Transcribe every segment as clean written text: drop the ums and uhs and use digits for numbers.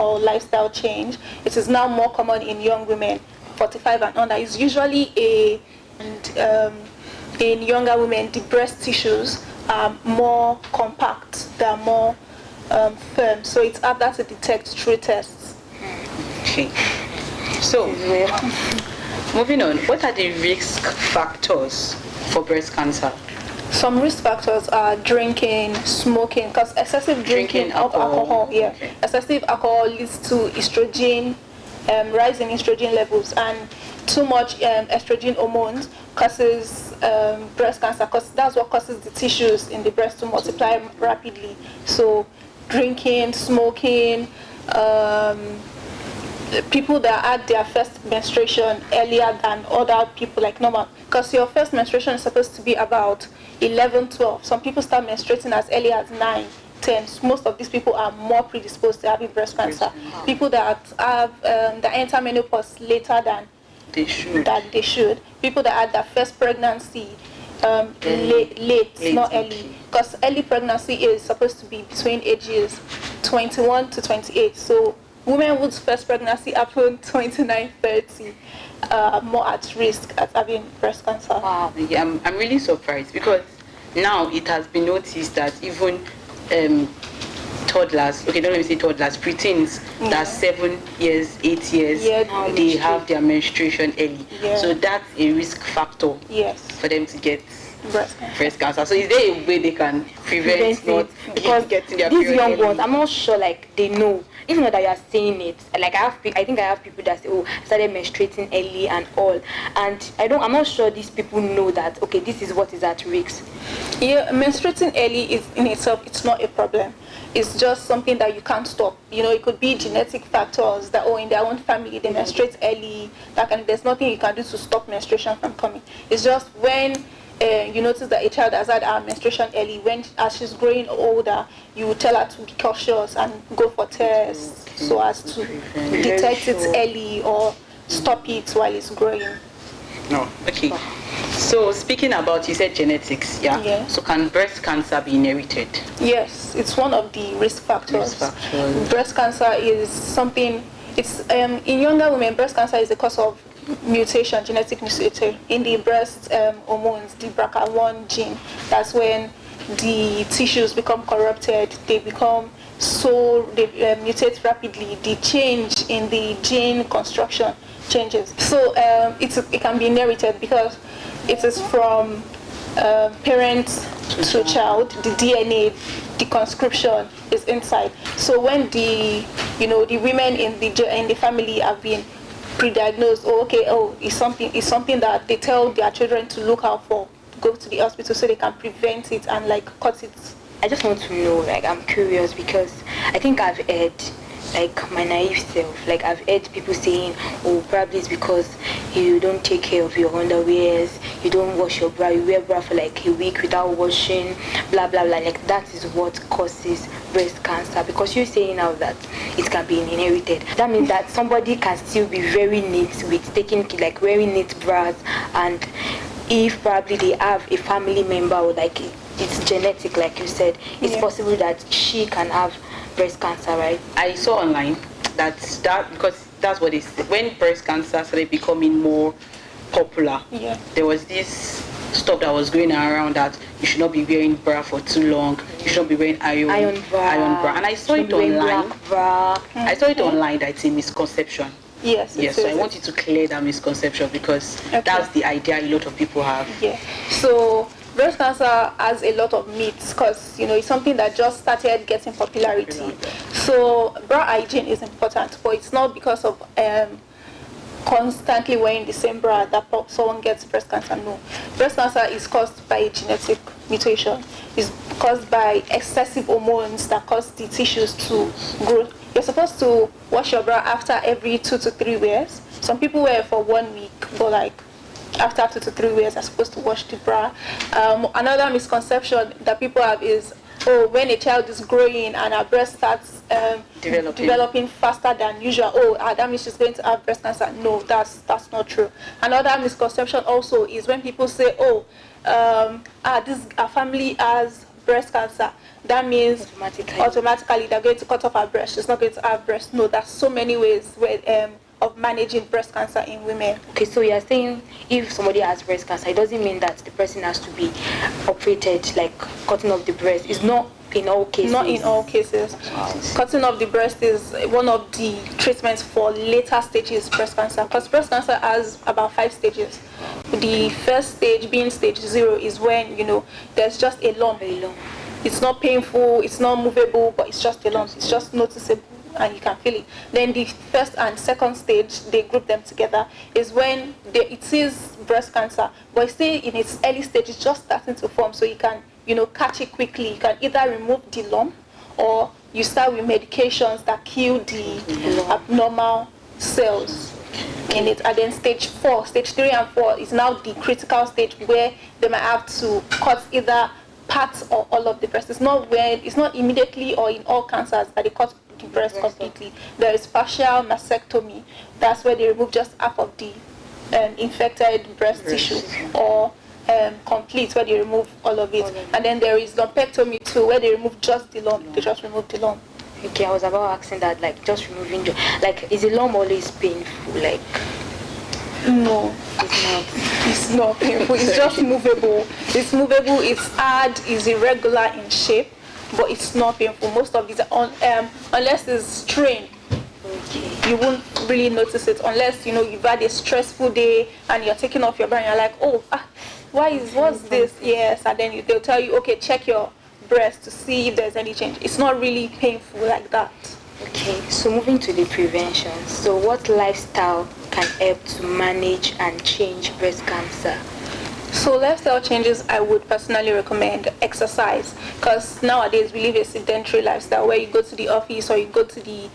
or lifestyle change. It is now more common in young women, 45 and under. It's usually in younger women, the breast tissues are more compact, they are more firm, so it's harder to detect through tests. Okay. So, moving on, what are the risk factors for breast cancer? Some risk factors are drinking, smoking, because excessive drinking of alcohol, Okay. excessive alcohol leads to estrogen, rise in estrogen levels, and too much estrogen hormones causes breast cancer, because that's what causes the tissues in the breast to multiply rapidly. So drinking, smoking, people that had their first menstruation earlier than other people, like normal, because your first menstruation is supposed to be about 11, 12. Some people start menstruating as early as 9, 10. Most of these people are more predisposed to having breast cancer. People that have that enter menopause later than they should. People that had their first pregnancy late, not early, because early pregnancy is supposed to be between ages 21 to 28. So women whose first pregnancy happened 29, 30 are more at risk at having breast cancer. Wow, yeah, I'm really surprised, because now it has been noticed that even toddlers, okay, don't let me say toddlers, preteens, that's 7 years, 8 years, they have their menstruation early. So that's a risk factor for them to get breast cancer. So is there a way they can prevent not because getting their these period young early? ones, I'm not sure like they know, even though that you are saying it. Like I think I have people that say, oh, I started menstruating early and all, and I'm not sure these people know that, okay, this is what is at risk. Yeah, menstruating early is in itself, it's not a problem. It's just something that you can't stop. You know, it could be genetic factors that, in their own family they menstruate early. There's nothing you can do to stop menstruation from coming. It's just when you notice that a child has had her menstruation early, as she's growing older, you tell her to be cautious and go for tests so as to detect it early or stop it while it's growing. No, okay. So speaking about, you said genetics, yeah? So can breast cancer be inherited? Yes, it's one of the risk factors. Breast cancer is something, it's in younger women, breast cancer is a cause of mutation, genetic mutation in the breast hormones, the BRCA1 gene. That's when the tissues become corrupted, they mutate rapidly, the change in the gene construction changes. So it can be inherited because it is from parent to child. The DNA, the conscription is inside. So when the women in the family have been pre-diagnosed, it's something that they tell their children to look out for, go to the hospital so they can prevent it and cut it. I just want to know, I'm curious because I think I've heard, my naive self, I've heard people saying, oh, probably it's because you don't take care of your underwears, you don't wash your bra, you wear bra for a week without washing, blah blah blah, that is what causes breast cancer. Because you're saying now that it can be inherited, that means that somebody can still be very neat with taking wearing neat bras, and if probably they have a family member or it's genetic, like you said, it's possible that she can have breast cancer, right? I saw online that because that's what it is. When breast cancer started becoming more popular, there was this stuff that was going around that you should not be wearing bra for too long, you should not be wearing iron bra, and I saw it online. I saw it online that it's a misconception. Yes. So I want you to clear that misconception, because that's the idea a lot of people have. So breast cancer has a lot of myths because it's something that just started getting popularity. So bra hygiene is important, but it's not because of constantly wearing the same bra that someone gets breast cancer. No, breast cancer is caused by a genetic mutation. It's caused by excessive hormones that cause the tissues to grow. You're supposed to wash your bra after every 2 to 3 wears. Some people wear it for 1 week, but after 2 to 3 wears, are supposed to wash the bra. Another misconception that people have is, when a child is growing and her breast starts developing faster than usual, that means she's going to have breast cancer. No, that's not true. Another misconception also is when people say, our family has breast cancer, that means automatically they're going to cut off her breast. She's not going to have breast. No, there's so many ways of managing breast cancer in women. Okay, so you're saying if somebody has breast cancer, it doesn't mean that the person has to be operated, like cutting off the breast. It's not in all cases. Not in all cases. Wow. Cutting off the breast is one of the treatments for later stages breast cancer, because breast cancer has about 5 stages. The first stage, being stage 0, is when there's just a lump. It's not painful, it's not movable, but it's just a lump. It's just noticeable and you can feel it. Then the first and second stage, they group them together, is when it is breast cancer, but it's still in its early stage. It's just starting to form, so you can catch it quickly. You can either remove the lump, or you start with medications that kill the abnormal cells in it. And then stage 3 and 4 is now the critical stage, where they might have to cut either parts or all of the breast. It's not immediately or in all cancers that they cut the breast completely. There is partial mastectomy. That's where they remove just half of the infected breast tissue, or complete, where they remove all of it. And then there is lumpectomy too, where they remove just the lump. They just remove the lump. Okay, I was about asking that, like, just removing is the lump always painful? Like, no, it's not painful. It's just movable. It's movable. It's hard. It's irregular in shape, but it's not painful. Most of these, unless it's strained, you won't really notice it. Unless you've had a stressful day and you're taking off your bra and you're like, what's this? Yes, and then they'll tell you, okay, check your breast to see if there's any change. It's not really painful like that. Okay, so moving to the prevention. So what lifestyle can help to manage and change breast cancer? So lifestyle changes, I would personally recommend exercise, because nowadays we live a sedentary lifestyle where you go to the office or you go to the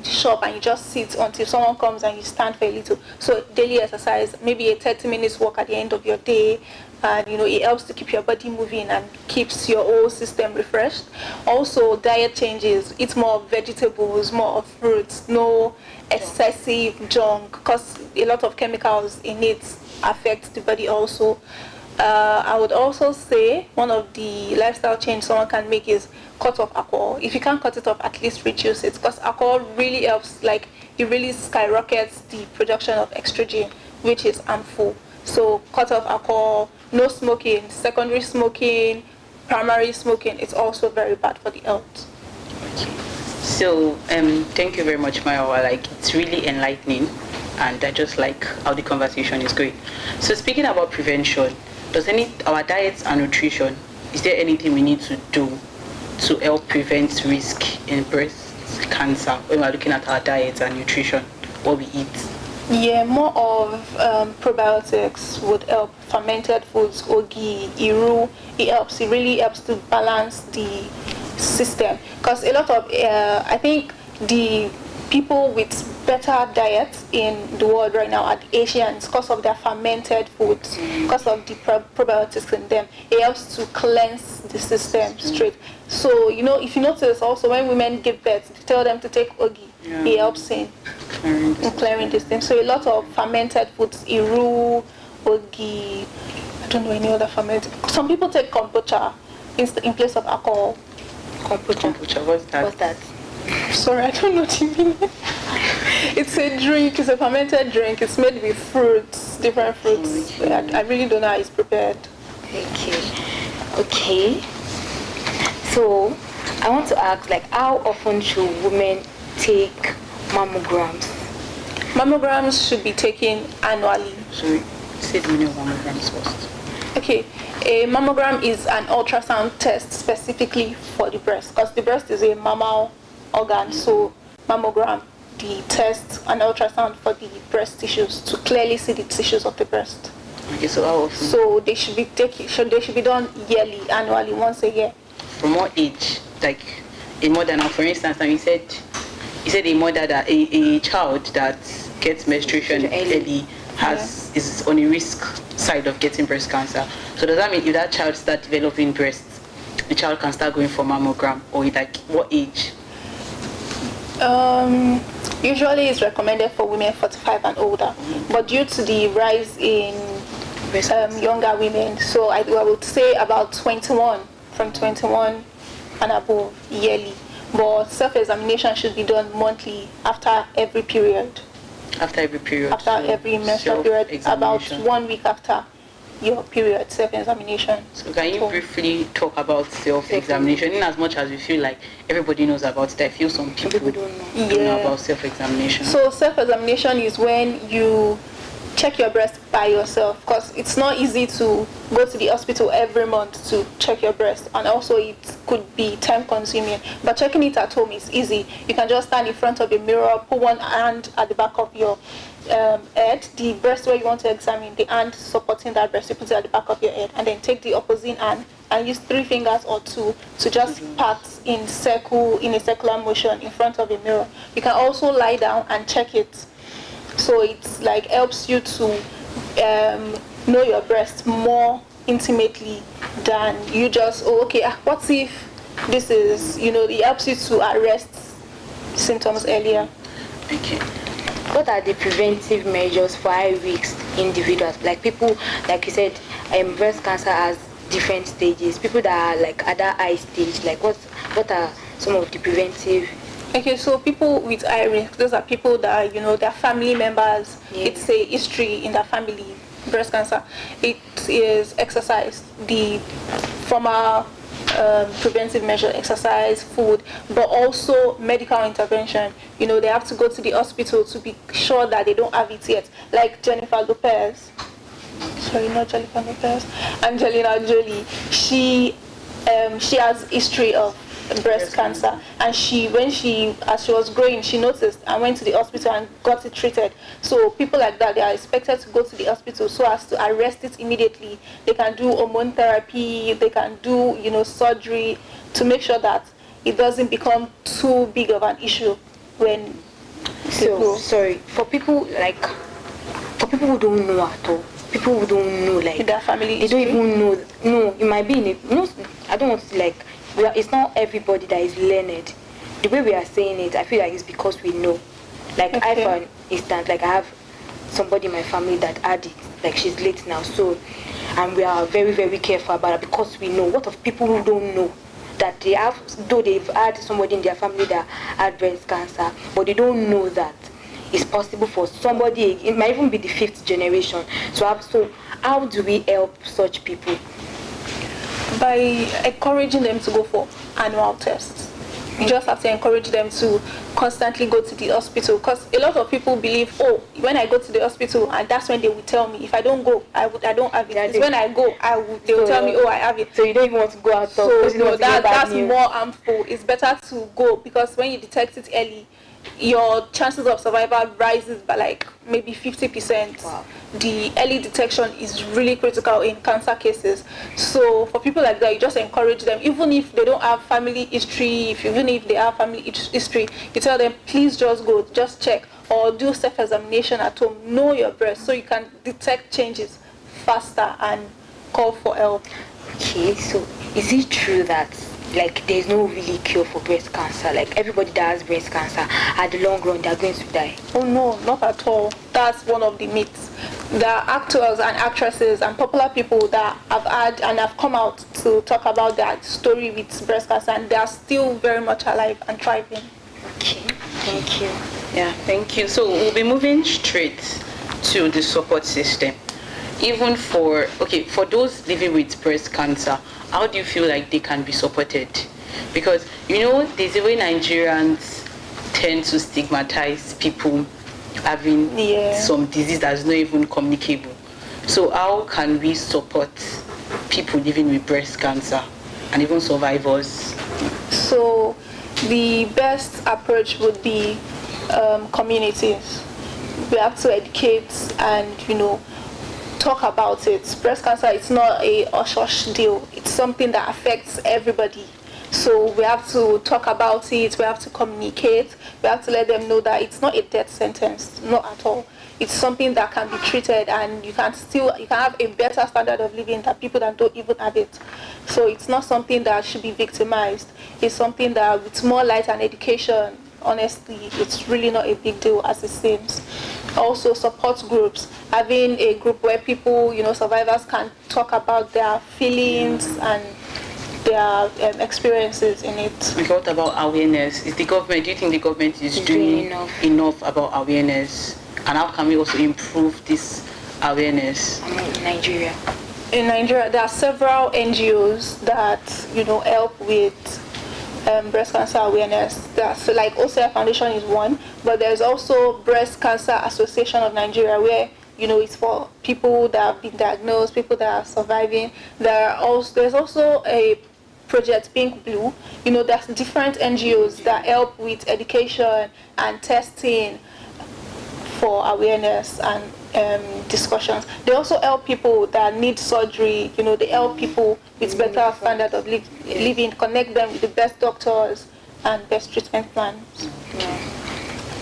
shop and you just sit until someone comes and you stand for a little. So daily exercise, maybe a 30 minutes walk at the end of your day, and it helps to keep your body moving and keeps your whole system refreshed. Also, diet changes, eat more of vegetables, more of fruits, no excessive junk, because a lot of chemicals in it affect the body also. I would also say one of the lifestyle change someone can make is cut off alcohol. If you can't cut it off, at least reduce it, because alcohol really helps, it really skyrockets the production of estrogen, which is harmful. So cut off alcohol, no smoking, secondary smoking, primary smoking. It's also very bad for the health. Okay. So thank you very much, Maiwa. It's really enlightening, and I just like how the conversation is going. So speaking about prevention, our diets and nutrition, is there anything we need to do to help prevent risk in breast cancer when we're looking at our diets and nutrition, what we eat? Yeah, more of probiotics would help. Fermented foods, ogi, iru, it really helps to balance the system, because a lot of I think the people with better diets in the world right now are the Asians, because of their fermented foods, because of the probiotics in them. It helps to cleanse the system straight. So if you notice also, when women give birth, they tell them to take ogi. It helps in clearing the system. So a lot of fermented foods, iru, ogi, I don't know any other fermented. Some people take kombucha in place of alcohol. Kombucha, what's that? Sorry, I don't know what you mean. It's a drink. It's a fermented drink. It's made with fruits, different fruits. I really don't know how it's prepared. Okay. So I want to ask, how often should women take mammograms? Mammograms should be taken annually. Sorry, say the meaning of mammograms first. Okay, a mammogram is an ultrasound test specifically for the breast, because the breast is a mammal organ. So mammogram, the test, an ultrasound for the breast tissues to clearly see the tissues of the breast. Okay, so how often? So they should be done yearly, annually, once a year. From what age? Like a mother now, for instance, and you said a mother that a child that gets menstruation early is on a risk side of getting breast cancer. So does that mean if that child starts developing breasts, the child can start going for mammogram, or what age? Usually it's recommended for women 45 and older, but due to the rise in younger women, so I would say about 21 from 21 and above yearly. But self-examination should be done monthly after every period. After every period? After every menstrual period, about 1 week after your period, self-examination. So can you briefly talk about self-examination, in as much as we feel like everybody knows about it? I feel some people don't know about self-examination. So self-examination is when you check your breast by yourself, because it's not easy to go to the hospital every month to check your breast, and also it could be time consuming. But checking it at home is easy. You can just stand in front of a mirror, put one hand at the back of your head, the breast where you want to examine, the hand supporting that breast, you put it at the back of your head, and then take the opposite hand and use 3 fingers or 2 to just pat in a circular motion in front of a mirror. You can also lie down and check it. So it's like helps you to know your breast more intimately than you just, what if this is, it helps you to arrest symptoms earlier. Okay. What are the preventive measures for high-risk individuals? Like people, like you said, breast cancer has different stages. People that are like at that high stage, like what are some of the preventive? Okay, so people with high risk, those are people that, their family members, it's a history in their family, breast cancer. It is exercise, the former preventive measure, exercise, food, but also medical intervention. They have to go to the hospital to be sure that they don't have it yet. Like Jennifer Lopez, sorry, not Jennifer Lopez, Angelina Jolie, she has history of breast cancer, and as she was growing, she noticed and went to the hospital and got it treated. So people like that, they are expected to go to the hospital so as to arrest it immediately. They can do hormone therapy, they can do surgery to make sure that it doesn't become too big of an issue when for people who don't know at all, people who don't know, like their family they don't even know. No, it might be I don't want to it's not everybody that is learned. The way we are saying it, I feel like it's because we know. Like I, for instance, like I have somebody in my family that had it, like she's late now, so, and we are very, very careful about it because we know. What of people who don't know that they have, though they've had somebody in their family that had breast cancer, but they don't know that it's possible for somebody, it might even be the 5th generation. So how do we help such people? By encouraging them to go for annual tests. You just have to encourage them to constantly go to the hospital, because a lot of people believe, when I go to the hospital, and that's when they will tell me. If I don't go, I don't have it. It's when I go, they will tell me, I have it. So you don't even want to go out. So that's more harmful. It's better to go, because when you detect it early, your chances of survival rises by like maybe 50%. Wow. The early detection is really critical in cancer cases. So for people like that, you just encourage them, even if they don't have family history, even if they have family history, you tell them, please just go, just check, or do self-examination at home, know your breast, so you can detect changes faster and call for help. Okay, so is it true that like there's no really cure for breast cancer? Like everybody that has breast cancer, at the long run, they're going to die? Oh no, not at all. That's one of the myths. There are actors and actresses and popular people that have had and have come out to talk about their story with breast cancer, and they are still very much alive and thriving. Okay, thank you. Yeah, thank you. So we'll be moving straight to the support system. Even for those living with breast cancer, how do you feel like they can be supported? Because there's a way Nigerians tend to stigmatize people having some disease that's not even communicable. So how can we support people living with breast cancer and even survivors? So the best approach would be communities. We have to educate and talk about it. Breast cancer, it's not a hush deal. It's something that affects everybody. So we have to talk about it, we have to communicate, we have to let them know that it's not a death sentence, not at all. It's something that can be treated, and you can have a better standard of living than people that don't even have it. So it's not something that should be victimized. It's something that with more light and education, honestly, it's really not a big deal as it seems. Also support groups, having a group where people, survivors can talk about their feelings and their experiences in it. Okay, what about awareness? Do you think the government is doing enough about awareness? And how can we also improve this awareness? In Nigeria? In Nigeria, there are several NGOs that, help with breast cancer awareness. So like OCI Foundation is one, but there's also Breast Cancer Association of Nigeria, where it's for people that have been diagnosed, people that are surviving. There's also a Project Pink Blue. There's different NGOs that help with education and testing for awareness and discussions. They also help people that need surgery. They help people with better standard of living, connect them with the best doctors and best treatment plans. Yeah.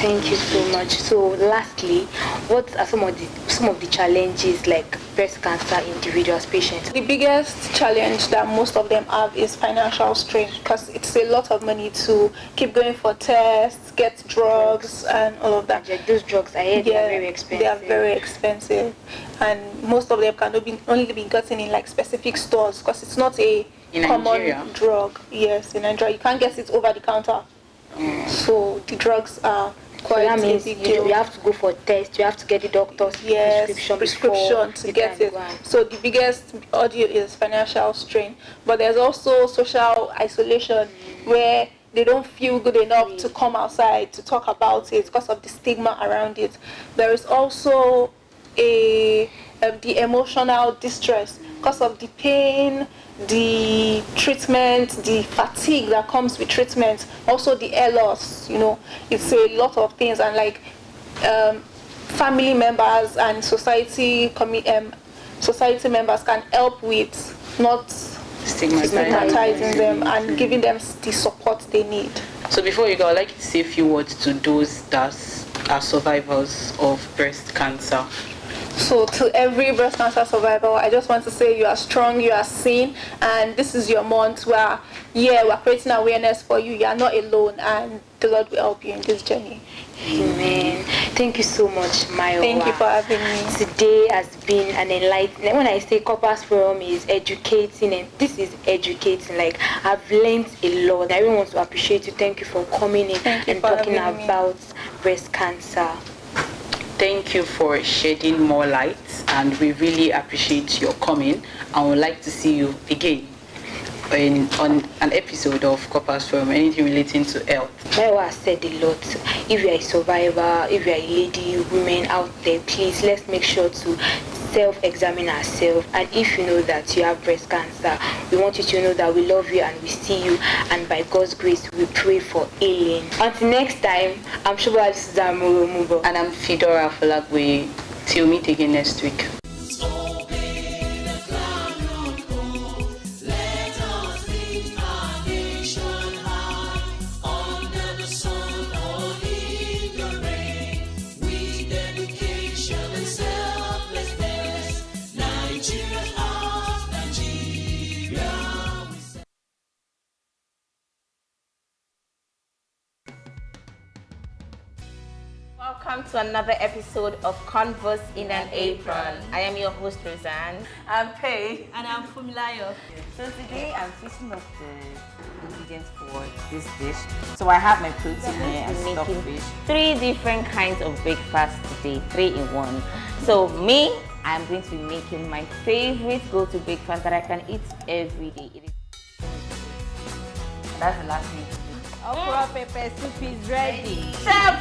Thank you so much. So lastly, what are some of the challenges like breast cancer individuals, patients? The biggest challenge that most of them have is financial strain, because it's a lot of money to keep going for tests, get drugs and all of that. Those drugs, I heard, they are very expensive. They are very expensive, and most of them can only be gotten in like specific stores, because it's not a common drug. Yes, in Nigeria you can't get it over the counter. So the drugs are quite, so that means you have to go for a test, you have to get the doctor's prescription to get it. So the biggest audio is financial strain, but there's also social isolation, where they don't feel good enough to come outside to talk about it because of the stigma around it. There is also the emotional distress because of the pain, the treatment, the fatigue that comes with treatment, also the hair loss. It's a lot of things, and like family members and society members can help with not stigmatizing them and giving them the support they need. So before you go, I'd like you to say a few words to those that are survivors of breast cancer. So to every breast cancer survivor, I just want to say you are strong, you are seen, and this is your month where, we're creating awareness for you. You are not alone, and the Lord will help you in this journey. Amen. Thank you so much, Mayowa. Thank you for having me. Today has been an enlightening. When I say Corper'S Forum is educating, and this is educating, like I've learned a lot. I really want to appreciate you. Thank you for coming in and talking about breast cancer. Thank you for shedding more light, and we really appreciate your coming, and would like to see you again on an episode of Corper'S Forum, anything relating to health. Mayowa said a lot. If you're a survivor, if you're a lady, women out there, please let's make sure to self-examine ourselves. And if you know that you have breast cancer, we want you to know that we love you and we see you, and by God's grace we pray for healing. Until next time, I'm Shobola Mubo, and I'm Fidora Falagwe. Till meet again next week. Welcome to another episode of Converse in an Apron. I am your host, Roseanne. I'm Pei. And I'm Fumilayo. So today I'm fixing up the ingredients for this dish. So I have my protein here and stockfish. 3 different kinds of breakfast today, 3 in 1. So me, I'm going to be making my favorite go-to breakfast that I can eat every day. That's the last thing. Okra pepper soup is ready. Chef,